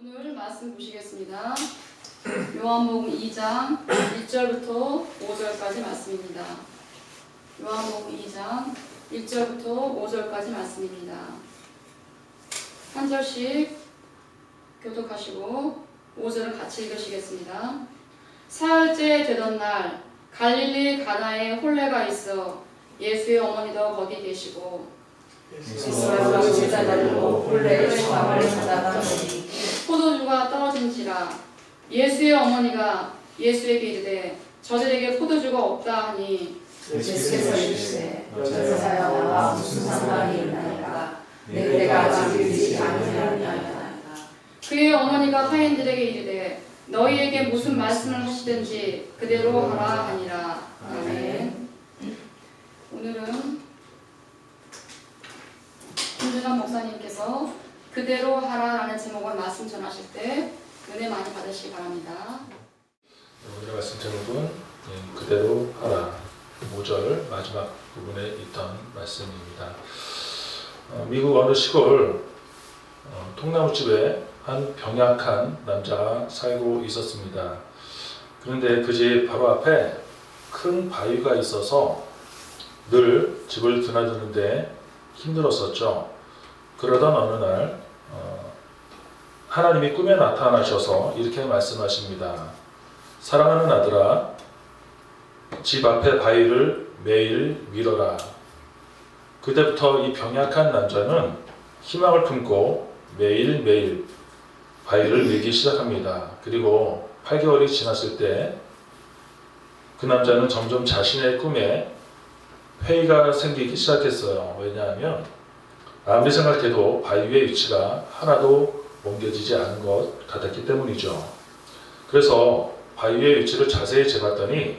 오늘 말씀 보시겠습니다. 요한복음 2장 1절부터 5절까지 말씀입니다. 요한복음 2장 1절부터 5절까지 말씀입니다. 한 절씩 교독하시고 5절은 같이 읽으시겠습니다. 사흘째 되던 날 갈릴리 가나에 혼례가 있어 예수의 어머니도 거기 계시고 예수께서 제자들로 본래의 장을 받았더니 포도주가 떨어진지라. 예수의 어머니가 예수에게 이르되 저들에게 포도주가 없다 하니 예수께서 이르시되 여자여 나와 무슨 상관이 있나이까 내 때가 아직 이르지 아니하였나이까. 그의 어머니가 하인들에게 이르되 너희에게 무슨 말씀을 하시든지 그대로 하라 하니라. 아멘. 오늘은 김준환 목사님께서 그대로 하라라는 제목을 말씀 전하실 때 은혜 많이 받으시기 바랍니다. 오늘의 말씀 제목은 그대로 하라 5절 마지막 부분에 있던 말씀입니다. 미국 어느 시골 통나무집에 한 병약한 남자가 살고 있었습니다. 그런데 그 집 바로 앞에 큰 바위가 있어서 늘 집을 드나드는데 힘들었었죠. 그러던 어느 날 하나님이 꿈에 나타나셔서 이렇게 말씀하십니다. 사랑하는 아들아, 집 앞에 바위를 매일 밀어라. 그때부터 이 병약한 남자는 희망을 품고 매일매일 바위를 밀기 시작합니다. 그리고 8개월이 지났을 때 그 남자는 점점 자신의 꿈에 회의가 생기기 시작했어요. 왜냐하면 아무리 생각해도 바위의 위치가 하나도 옮겨지지 않은 것 같았기 때문이죠. 그래서 바위의 위치를 자세히 재봤더니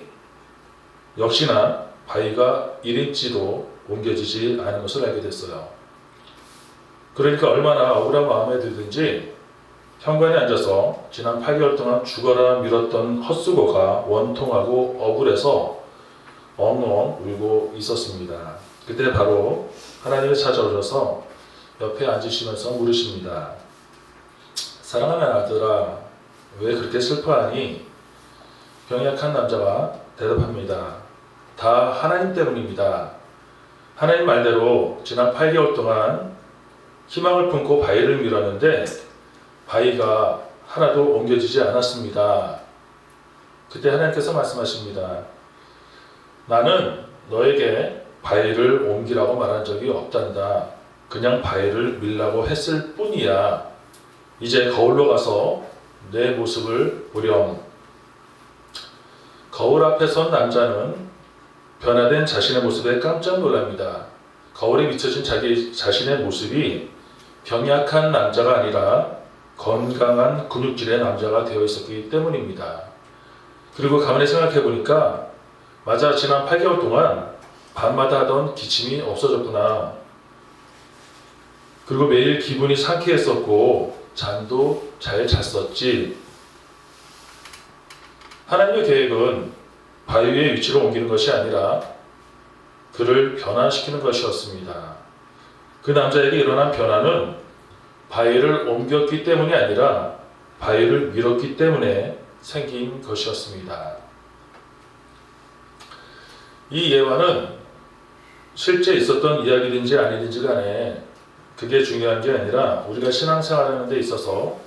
역시나 바위가 1인치도 옮겨지지 않은 것을 알게 됐어요. 그러니까 얼마나 억울한 마음에 들든지 현관에 앉아서 지난 8개월 동안 죽어라 밀었던 헛수고가 원통하고 억울해서 엉엉 울고 있었습니다. 그때 바로 하나님이 찾아오셔서 옆에 앉으시면서 물으십니다. 사랑하는 아들아, 왜 그렇게 슬퍼하니? 병약한 남자가 대답합니다. 다 하나님 때문입니다. 하나님 말대로 지난 8개월 동안 희망을 품고 바위를 밀었는데 바위가 하나도 옮겨지지 않았습니다. 그때 하나님께서 말씀하십니다. 나는 너에게 바위를 옮기라고 말한 적이 없단다. 그냥 바위를 밀라고 했을 뿐이야. 이제 거울로 가서 내 모습을 보렴. 거울 앞에 선 남자는 변화된 자신의 모습에 깜짝 놀랍니다. 거울에 비춰진 자신의 모습이 병약한 남자가 아니라 건강한 근육질의 남자가 되어 있었기 때문입니다. 그리고 가만히 생각해 보니까 맞아, 지난 8개월 동안 밤마다 하던 기침이 없어졌구나. 그리고 매일 기분이 상쾌했었고 잠도 잘 잤었지. 하나님의 계획은 바위의 위치로 옮기는 것이 아니라 그를 변화시키는 것이었습니다. 그 남자에게 일어난 변화는 바위를 옮겼기 때문이 아니라 바위를 밀었기 때문에 생긴 것이었습니다. 이 예화는 실제 있었던 이야기든지 아니든지 간에 그게 중요한 게 아니라 우리가 신앙생활하는 데 있어서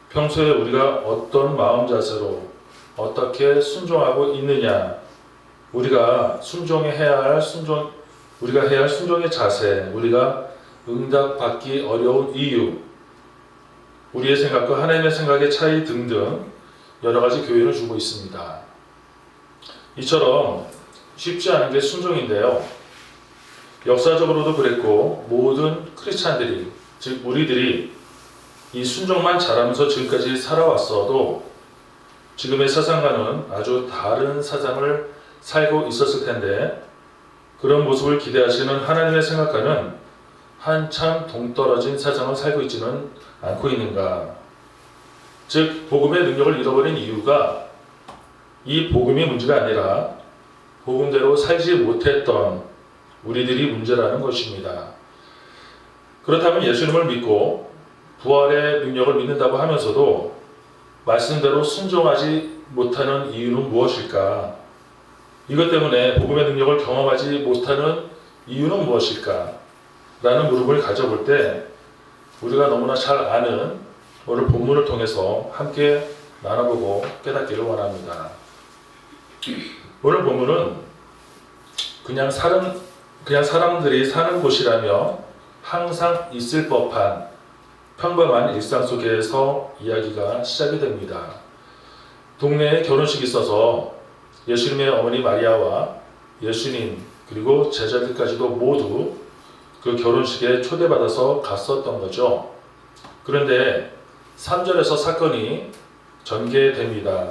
평소에 우리가 어떤 마음 자세로 어떻게 순종하고 있느냐, 우리가 해야 할 순종의 자세, 우리가 응답받기 어려운 이유, 우리의 생각과 하나님의 생각의 차이 등등 여러 가지 교훈을 주고 있습니다. 이처럼 쉽지 않은 게 순종인데요. 역사적으로도 그랬고 모든 크리스찬들이, 즉 우리들이 이 순종만 잘하면서 지금까지 살아왔어도 지금의 세상과는 아주 다른 세상을 살고 있었을 텐데 그런 모습을 기대하시는 하나님의 생각과는 한참 동떨어진 세상을 살고 있지는 않고 있는가. 즉 복음의 능력을 잃어버린 이유가 이 복음이 문제가 아니라 복음대로 살지 못했던 우리들이 문제라는 것입니다. 그렇다면 예수님을 믿고 부활의 능력을 믿는다고 하면서도 말씀대로 순종하지 못하는 이유는 무엇일까? 이것 때문에 복음의 능력을 경험하지 못하는 이유는 무엇일까? 라는 물음을 가져볼 때 우리가 너무나 잘 아는 오늘 본문을 통해서 함께 나눠보고 깨닫기를 원합니다. 오늘 본문은 그냥 사람들이 사는 곳이라며 항상 있을 법한 평범한 일상 속에서 이야기가 시작이 됩니다. 동네에 결혼식이 있어서 예수님의 어머니 마리아와 예수님 그리고 제자들까지도 모두 그 결혼식에 초대받아서 갔었던 거죠. 그런데 3절에서 사건이 전개됩니다.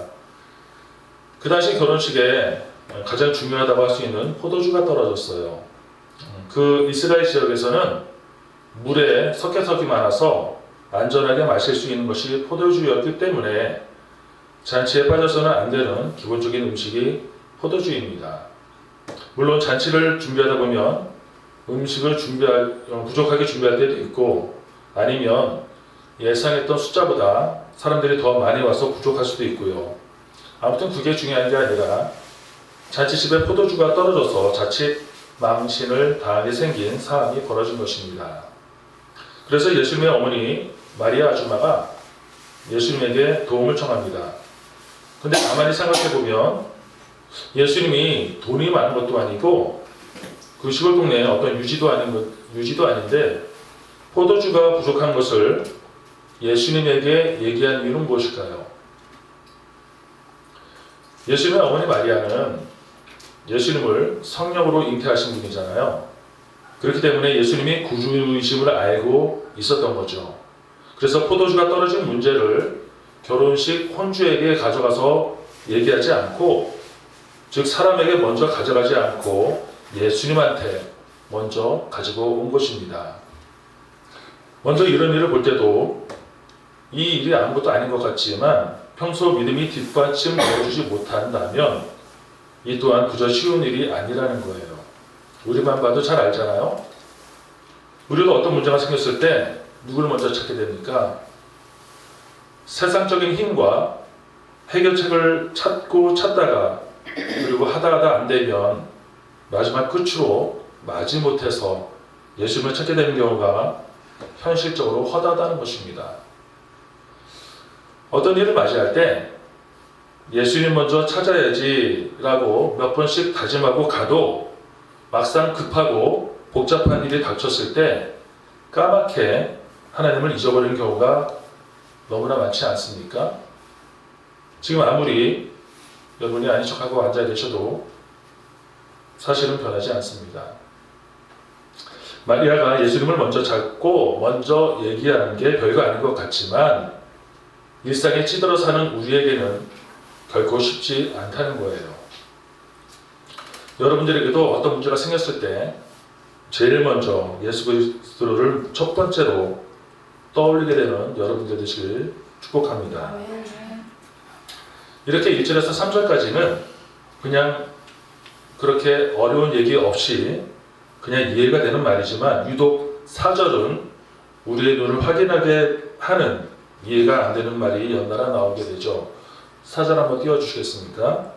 그 당시 결혼식에 가장 중요하다고 할 수 있는 포도주가 떨어졌어요. 그 이스라엘 지역에서는 물에 석회석이 많아서 안전하게 마실 수 있는 것이 포도주였기 때문에 잔치에 빠져서는 안 되는 기본적인 음식이 포도주입니다. 물론 잔치를 준비하다 보면 음식을 부족하게 준비할 때도 있고 아니면 예상했던 숫자보다 사람들이 더 많이 와서 부족할 수도 있고요. 아무튼 그게 중요한 게 아니라 잔치집에 포도주가 떨어져서 자칫 망신을 당하게 생긴 상황이 벌어진 것입니다. 그래서 예수님의 어머니 마리아 아줌마가 예수님에게 도움을 청합니다. 근데 가만히 생각해 보면 예수님이 돈이 많은 것도 아니고 그 시골 동네에 어떤 유지도 아닌데 포도주가 부족한 것을 예수님에게 얘기한 이유는 무엇일까요? 예수님의 어머니 마리아는 예수님을 성령으로 잉태하신 분이잖아요. 그렇기 때문에 예수님이 구주이심을 알고 있었던 거죠. 그래서 포도주가 떨어진 문제를 결혼식 혼주에게 가져가서 얘기하지 않고, 즉 사람에게 먼저 가져가지 않고 예수님한테 먼저 가지고 온 것입니다. 먼저 이런 일을 볼 때도 이 일이 아무것도 아닌 것 같지만 평소 믿음이 뒷받침되어주지 못한다면 이 또한 그저 쉬운 일이 아니라는 거예요. 우리만 봐도 잘 알잖아요. 우리도 어떤 문제가 생겼을 때 누구를 먼저 찾게 됩니까? 세상적인 힘과 해결책을 찾다가 그리고 하다 안 되면 마지막 끝으로 마지못해서 예수님을 찾게 되는 경우가 현실적으로 허다하다는 것입니다. 어떤 일을 맞이할 때 예수님 먼저 찾아야지 라고 몇 번씩 다짐하고 가도 막상 급하고 복잡한 일이 닥쳤을 때 까맣게 하나님을 잊어버리는 경우가 너무나 많지 않습니까? 지금 아무리 여러분이 아닌 척하고 앉아 계셔도 사실은 변하지 않습니다. 마리아가 예수님을 먼저 찾고 먼저 얘기하는 게 별거 아닌 것 같지만 일상에 찌들어 사는 우리에게는 결코 쉽지 않다는 거예요. 여러분들에게도 어떤 문제가 생겼을 때 제일 먼저 예수 그리스도를 첫 번째로 떠올리게 되는 여러분들 되시길 축복합니다. 이렇게 1절에서 3절까지는 그냥 그렇게 어려운 얘기 없이 그냥 이해가 되는 말이지만 유독 4절은 우리의 눈을 확인하게 하는 이해가 안 되는 말이 연달아 나오게 되죠. 4절 한번 띄워주시겠습니까?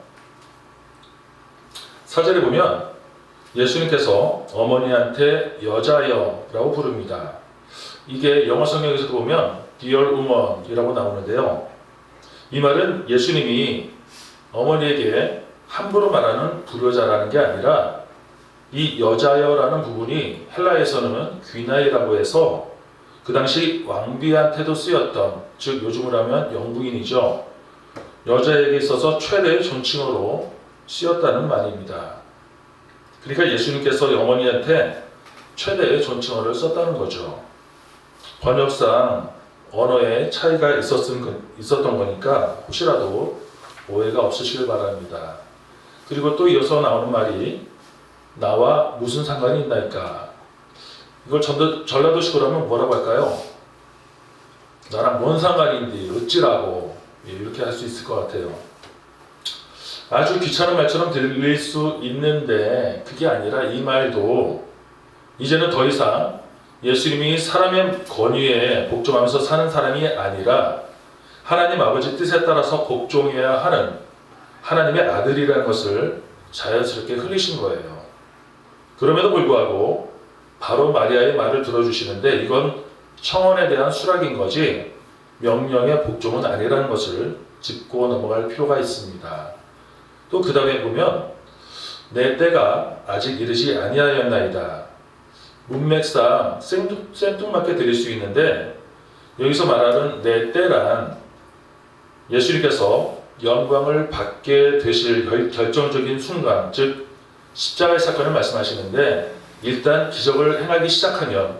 4절에 보면 예수님께서 어머니한테 여자여라고 부릅니다. 이게 영어 성경에서도 보면 Dear woman 이라고 나오는데요. 이 말은 예수님이 어머니에게 함부로 말하는 불효자라는 게 아니라 이 여자여라는 부분이 헬라에서는 귀나이라고 해서 그 당시 왕비한테도 쓰였던, 즉 요즘으로 하면 영부인이죠. 여자에게 있어서 최대의 존칭어로 쓰였다는 말입니다. 그러니까 예수님께서 어머니한테 최대의 존칭어를 썼다는 거죠. 번역상 언어에 차이가 있었던 거니까 혹시라도 오해가 없으시길 바랍니다. 그리고 또 이어서 나오는 말이 나와 무슨 상관이 있나이까. 이걸 전라도식으로 하면 뭐라고 할까요? 나랑 뭔 상관인데 어찌라고, 이렇게 할 수 있을 것 같아요. 아주 귀찮은 말처럼 들릴 수 있는데 그게 아니라 이 말도 이제는 더 이상 예수님이 사람의 권위에 복종하면서 사는 사람이 아니라 하나님 아버지 뜻에 따라서 복종해야 하는 하나님의 아들이라는 것을 자연스럽게 흘리신 거예요. 그럼에도 불구하고 바로 마리아의 말을 들어주시는데 이건 청혼에 대한 수락인 거지 명령의 복종은 아니라는 것을 짚고 넘어갈 필요가 있습니다. 또 그 다음에 보면 내 때가 아직 이르지 아니하였나이다. 문맥상 생뚱맞게 들릴 수 있는데 여기서 말하는 내 때란 예수님께서 영광을 받게 되실 결정적인 순간, 즉 십자가의 사건을 말씀하시는데 일단 기적을 행하기 시작하면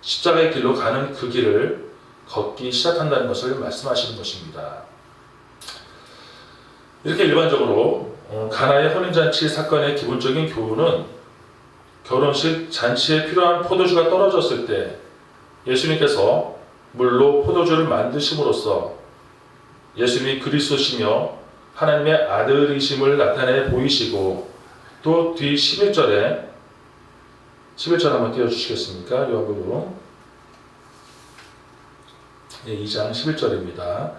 십자가의 길로 가는 그 길을 걷기 시작한다는 것을 말씀하시는 것입니다. 이렇게 일반적으로 가나의 혼인잔치 사건의 기본적인 교훈은 결혼식 잔치에 필요한 포도주가 떨어졌을 때 예수님께서 물로 포도주를 만드심으로써 예수님이 그리스도시며 하나님의 아들이심을 나타내 보이시고 또 뒤 11절 한번 띄워주시겠습니까? 요한복음 2장 11절입니다.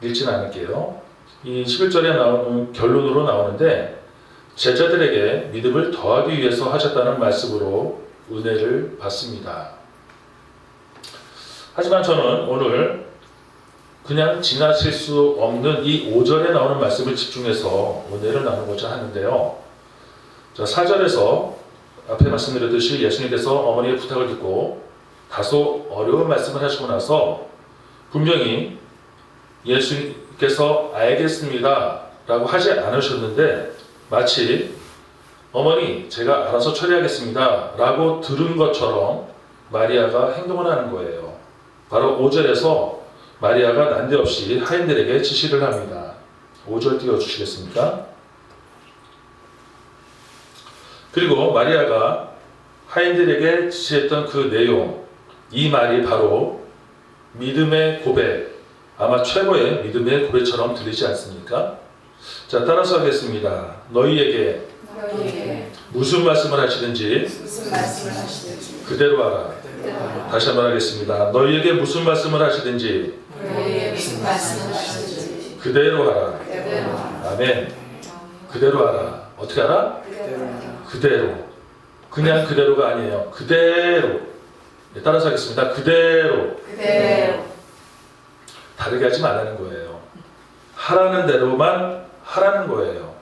읽지는 않을게요. 이 11절에 나오는 결론으로 나오는데 제자들에게 믿음을 더하기 위해서 하셨다는 말씀으로 은혜를 받습니다. 하지만 저는 오늘 그냥 지나칠 수 없는 이 5절에 나오는 말씀을 집중해서 은혜를 나누고자 하는데요. 자, 4절에서 앞에 말씀드렸듯이 예수님께서 어머니의 부탁을 듣고 다소 어려운 말씀을 하시고 나서 분명히 예수님께서 알겠습니다 라고 하지 않으셨는데 마치 어머니 제가 알아서 처리하겠습니다 라고 들은 것처럼 마리아가 행동을 하는 거예요. 바로 5절에서 마리아가 난데없이 하인들에게 지시를 합니다. 5절 띄워주시겠습니까? 그리고 마리아가 하인들에게 지시했던 그 내용, 이 말이 바로 믿음의 고백, 아마 최고의 믿음의 고백처럼 들리지 않습니까? 자, 따라서 하겠습니다. 너희에게 무슨 말씀을 하시든지 그대로 하라. 다시 한번 하겠습니다. 너희에게 무슨 말씀을 하시든지 그대로 하라. 아멘. 그대로 하라. 어떻게 하라? 그대로. 그냥 그대로가 아니에요. 그대로. 따라서 하겠습니다. 그대로. 다르게 하지 말라는 거예요. 하라는 대로만 하라는 거예요.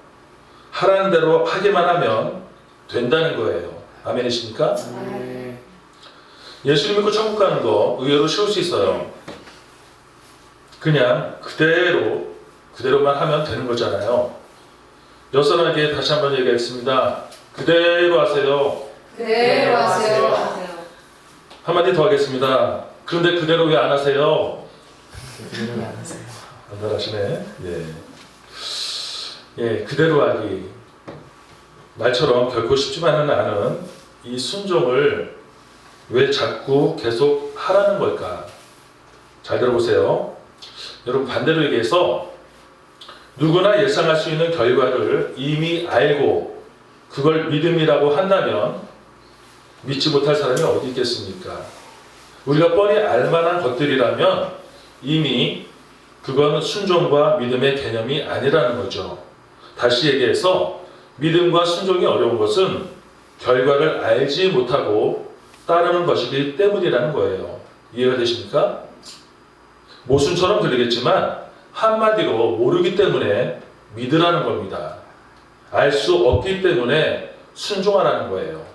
하라는 대로 하기만 하면 된다는 거예요. 아멘이십니까? 예수님 믿고 천국 가는 거 의외로 쉬울 수 있어요. 그냥 그대로만 하면 되는 거잖아요. 여선하게 다시 한번 얘기하겠습니다. 그대로 하세요. 그대로 하세요. 한마디 더 하겠습니다. 그런데 그대로 왜 안 하세요? 안 잘하시네. 예, 그대로 하기. 말처럼 결코 쉽지만은 않은 이 순종을 왜 자꾸 계속 하라는 걸까? 잘 들어보세요. 여러분 반대로 얘기해서 누구나 예상할 수 있는 결과를 이미 알고 그걸 믿음이라고 한다면 믿지 못할 사람이 어디 있겠습니까? 우리가 뻔히 알만한 것들이라면 이미 그건 순종과 믿음의 개념이 아니라는 거죠. 다시 얘기해서 믿음과 순종이 어려운 것은 결과를 알지 못하고 따르는 것이기 때문이라는 거예요. 이해가 되십니까? 모순처럼 들리겠지만 한마디로 모르기 때문에 믿으라는 겁니다. 알 수 없기 때문에 순종하라는 거예요.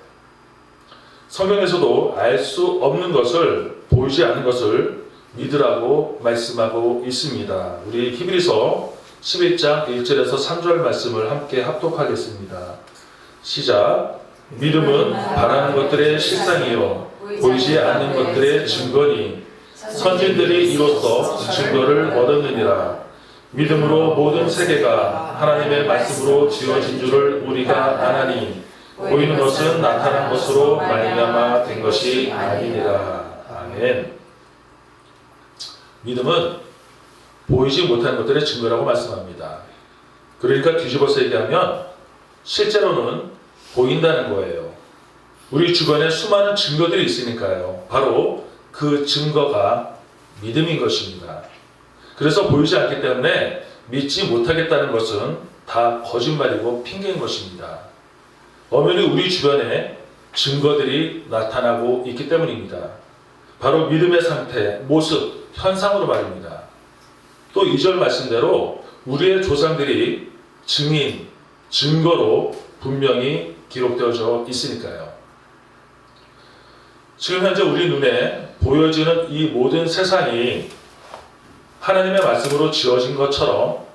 성경에서도 알 수 없는 것을, 보이지 않는 것을 믿으라고 말씀하고 있습니다. 우리 히브리서 11장 1절에서 3절 말씀을 함께 합독하겠습니다. 시작. 믿음은 바라는 것들의 실상이요 보이지 않는 것들의 증거니 선진들이 이로써 증거를 얻었느니라. 믿음으로 모든 세계가 하나님의 말씀으로 지어진 줄을 우리가 아나니 보이는 것은 나타난 것으로 말미암아 된 것이 아니니라. 아멘. 믿음은 보이지 못하는 것들의 증거라고 말씀합니다. 그러니까 뒤집어서 얘기하면 실제로는 보인다는 거예요. 우리 주변에 수많은 증거들이 있으니까요. 바로 그 증거가 믿음인 것입니다. 그래서 보이지 않기 때문에 믿지 못하겠다는 것은 다 거짓말이고 핑계인 것입니다. 엄연히 우리 주변에 증거들이 나타나고 있기 때문입니다. 바로 믿음의 상태, 모습, 현상으로 말입니다. 또 2절 말씀대로 우리의 조상들이 증인, 증거로 분명히 기록되어져 있으니까요. 지금 현재 우리 눈에 보여지는 이 모든 세상이 하나님의 말씀으로 지어진 것처럼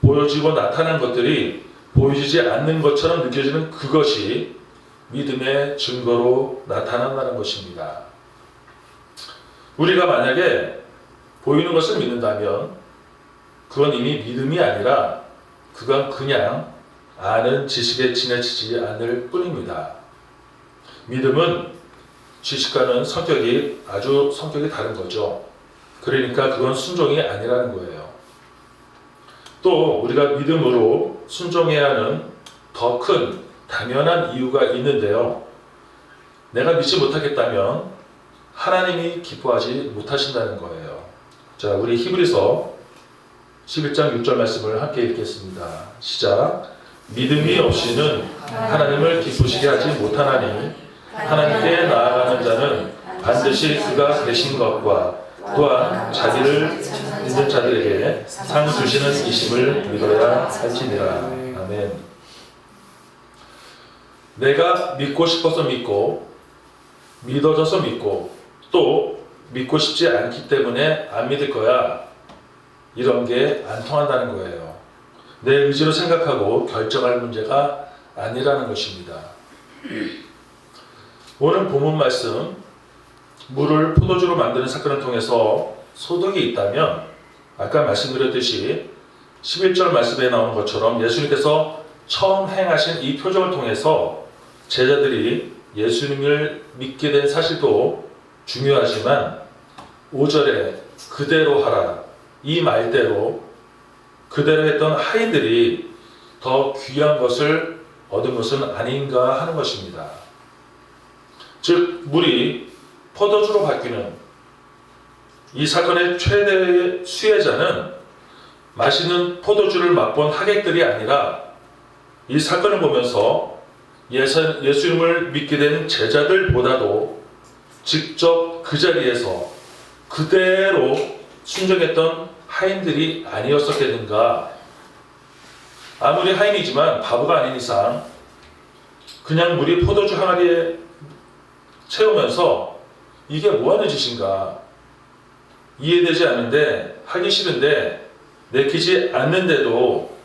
보여지고 나타난 것들이 보이지 않는 것처럼 느껴지는 그것이 믿음의 증거로 나타난다는 것입니다. 우리가 만약에 보이는 것을 믿는다면 그건 이미 믿음이 아니라 그건 그냥 아는 지식에 지나치지 않을 뿐입니다. 믿음은 지식과는 아주 성격이 다른 거죠. 그러니까 그건 순종이 아니라는 거예요. 또 우리가 믿음으로 순종해야 하는 더 큰 당연한 이유가 있는데요. 내가 믿지 못하겠다면 하나님이 기뻐하지 못하신다는 거예요. 자, 우리 히브리서 11장 6절 말씀을 함께 읽겠습니다. 시작. 믿음이 없이는 하나님을 기쁘시게 하지 못하나니 하나님께 나아가는 자는 반드시 그가 계신 것과 또한 자기를 믿는 자들에게 상 주시는 이심을 믿어야 할지니라. 아멘. 내가 믿고 싶어서 믿고 믿어져서 믿고 또 믿고 싶지 않기 때문에 안 믿을 거야. 이런 게 안 통한다는 거예요. 내 의지로 생각하고 결정할 문제가 아니라는 것입니다. 오늘 본문 말씀, 물을 포도주로 만드는 사건을 통해서 소득이 있다면 아까 말씀드렸듯이 11절 말씀에 나오는 것처럼 예수님께서 처음 행하신 이 표적을 통해서 제자들이 예수님을 믿게 된 사실도 중요하지만 5절에 그대로 하라, 이 말대로 그대로 했던 하인들이 더 귀한 것을 얻은 것은 아닌가 하는 것입니다. 즉 물이 포도주로 바뀌는 이 사건의 최대의 수혜자는 마시는 포도주를 맛본 하객들이 아니라 이 사건을 보면서 예수님을 믿게 된 제자들보다도 직접 그 자리에서 그대로 순종했던 하인들이 아니었었겠는가. 아무리 하인이지만 바보가 아닌 이상 그냥 물이 포도주 항아리에 채우면서 이게 뭐하는 짓인가, 이해되지 않는데 하기 싫은데 내키지 않는데도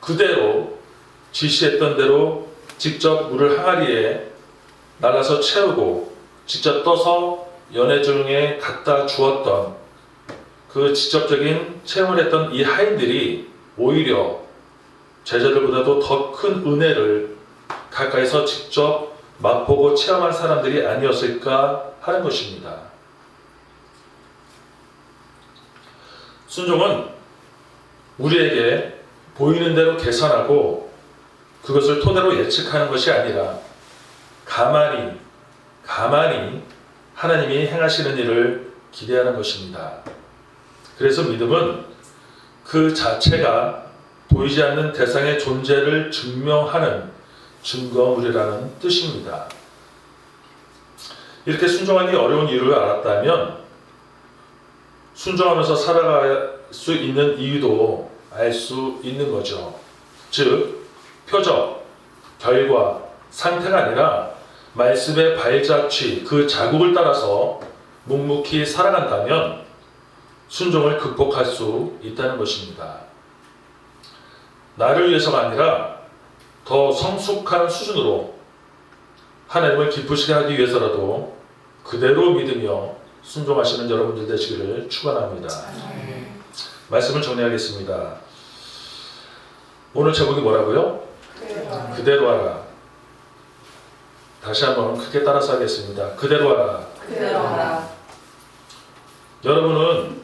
그대로 지시했던 대로 직접 물을 항아리에 날라서 채우고 직접 떠서 연회중에 갖다 주었던 그 직접적인 체험을 했던 이 하인들이 오히려 제자들보다도 더 큰 은혜를 가까이서 직접 맛보고 체험한 사람들이 아니었을까 하는 것입니다. 순종은 우리에게 보이는 대로 계산하고 그것을 토대로 예측하는 것이 아니라 가만히 하나님이 행하시는 일을 기대하는 것입니다. 그래서 믿음은 그 자체가 보이지 않는 대상의 존재를 증명하는 증거물이라는 뜻입니다. 이렇게 순종하기 어려운 이유를 알았다면 순종하면서 살아갈 수 있는 이유도 알 수 있는 거죠. 즉 표적, 결과, 상태가 아니라 말씀의 발자취, 그 자국을 따라서 묵묵히 살아간다면 순종을 극복할 수 있다는 것입니다. 나를 위해서가 아니라 더 성숙한 수준으로 하나님을 기쁘시게 하기 위해서라도 그대로 믿으며 순종하시는 여러분들 되시기를 축원합니다. 말씀을 정리하겠습니다. 오늘 제목이 뭐라고요? 그대로 하라. 다시 한번 크게 따라서 하겠습니다. 그대로 하라. 그대로 하라. 여러분은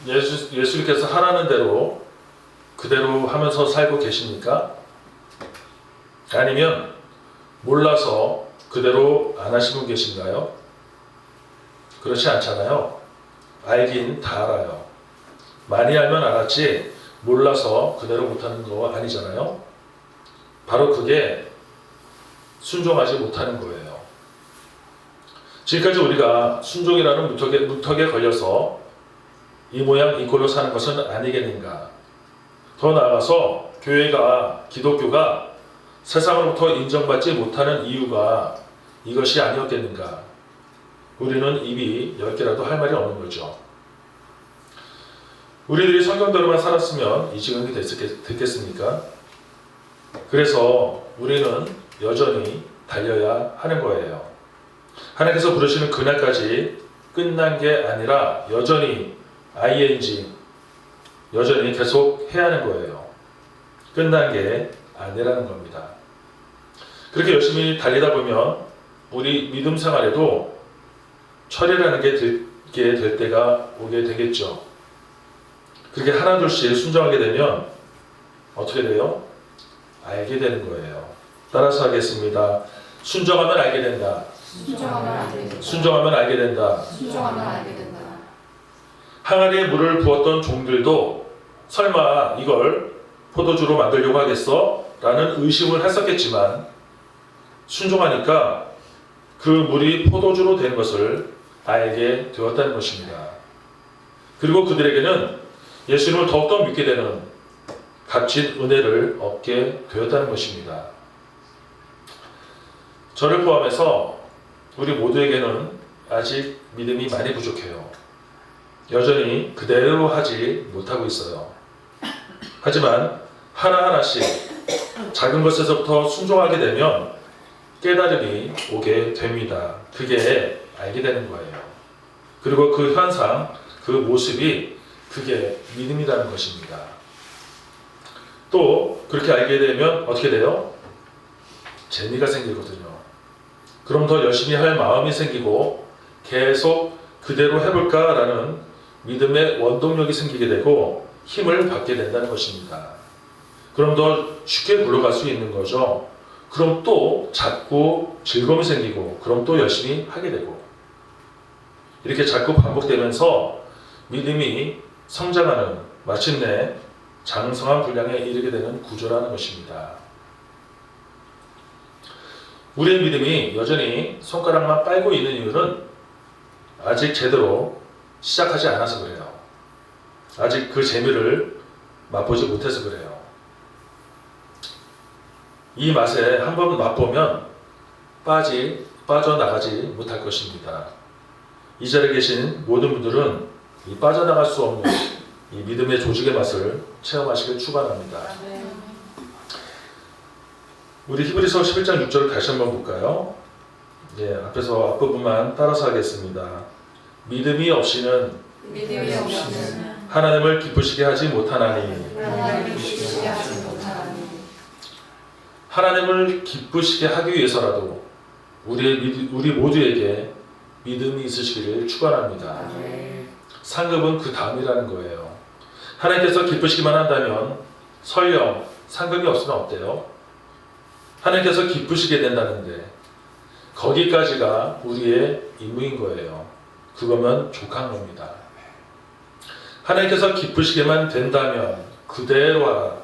예수님께서 하라는 대로 그대로 하면서 살고 계십니까? 아니면 몰라서 그대로 안 하신 분 계신가요? 그렇지 않잖아요. 알긴 다 알아요. 많이 알면 알았지 몰라서 그대로 못하는 거 아니잖아요. 바로 그게 순종하지 못하는 거예요. 지금까지 우리가 순종이라는 무턱에 걸려서 이 모양 이 꼴로 사는 것은 아니겠는가. 더 나아가서 기독교가 세상으로부터 인정받지 못하는 이유가 이것이 아니었겠는가. 우리는 입이 10개라도 할 말이 없는 거죠. 우리들이 성경대로만 살았으면 이 지경이 됐겠습니까? 그래서 우리는 여전히 달려야 하는 거예요. 하나님께서 부르시는 그날까지 끝난 게 아니라 여전히 여전히 계속 해야 하는 거예요. 끝난 게 아니라는 겁니다. 그렇게 열심히 달리다 보면 우리 믿음 생활에도 철이라는 게 들게 될 때가 오게 되겠죠. 그렇게 하나둘씩 순종하게 되면 어떻게 돼요? 알게 되는 거예요. 따라서 하겠습니다. 순종하면 알게 된다. 순종하면 알게 된다. 순종하면 알게 된다. 순종하면 알게 된다. 항아리에 물을 부었던 종들도 설마 이걸 포도주로 만들려고 하겠어? 라는 의심을 했었겠지만 순종하니까 그 물이 포도주로 된 것을 알게 되었다는 것입니다. 그리고 그들에게는 예수님을 더욱더 믿게 되는 값진 은혜를 얻게 되었다는 것입니다. 저를 포함해서 우리 모두에게는 아직 믿음이 많이 부족해요. 여전히 그대로 하지 못하고 있어요. 하지만 하나하나씩 작은 것에서부터 순종하게 되면 깨달음이 오게 됩니다. 그게 알게 되는 거예요. 그리고 그 현상, 그 모습이 그게 믿음이라는 것입니다. 또 그렇게 알게 되면 어떻게 돼요? 재미가 생기거든요. 그럼 더 열심히 할 마음이 생기고 계속 그대로 해볼까라는 믿음의 원동력이 생기게 되고 힘을 받게 된다는 것입니다. 그럼 더 쉽게 굴러갈 수 있는 거죠. 그럼 또 자꾸 즐거움이 생기고 그럼 또 열심히 하게 되고 이렇게 자꾸 반복되면서 믿음이 성장하는 마침내 장성한 분량에 이르게 되는 구조라는 것입니다. 우리의 믿음이 여전히 손가락만 빨고 있는 이유는 아직 제대로 시작하지 않아서 그래요. 아직 그 재미를 맛보지 못해서 그래요. 이 맛에 한번 맛보면 빠져나가지 못할 것입니다. 이 자리에 계신 모든 분들은 이 빠져나갈 수 없는 이 믿음의 조직의 맛을 체험하시길 축원합니다. 우리 히브리서 11장 6절을 다시 한번 볼까요? 앞에서 앞부분만 따라서 하겠습니다. 믿음이 없이는 하나님을 기쁘시게 하지 못하나니 하나님을 기쁘시게 하기 위해서라도 우리 모두에게 믿음이 있으시기를 축원합니다. 상급은 그 다음이라는 거예요. 하나님께서 기쁘시기만 한다면 설령 상급이 없으면 어때요? 하나님께서 기쁘시게 된다는데 거기까지가 우리의 임무인 거예요. 그거면 족한 겁니다. 하나님께서 기쁘시게만 된다면 그대로 하라.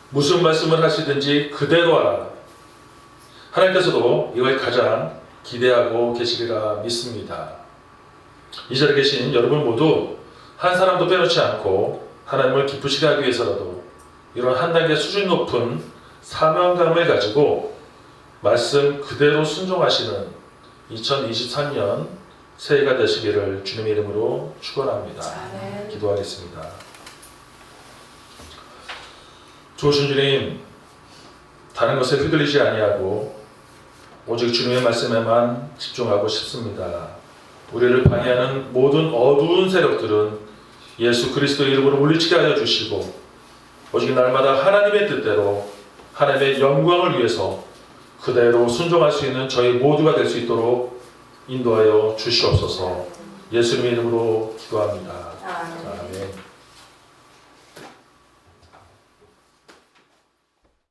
무슨 말씀을 하시든지 그대로 하라. 하나님께서도 이걸 가장 기대하고 계시리라 믿습니다. 이 자리에 계신 여러분 모두 한 사람도 빼놓지 않고 하나님을 기쁘시게 하기 위해서라도 이런 한 단계 수준 높은 사명감을 가지고 말씀 그대로 순종하시는 2023년 새해가 되시기를 주님의 이름으로 축원합니다. 기도하겠습니다. 좋으신 주님, 다른 것에 휘둘리지 아니하고 오직 주님의 말씀에만 집중하고 싶습니다. 우리를 방해하는 모든 어두운 세력들은 예수 그리스도의 이름으로 물리치게 하여 주시고 오직 날마다 하나님의 뜻대로 하나님의 영광을 위해서 그대로 순종할 수 있는 저희 모두가 될 수 있도록 인도하여 주시옵소서. 예수님의 이름으로 기도합니다. 아멘.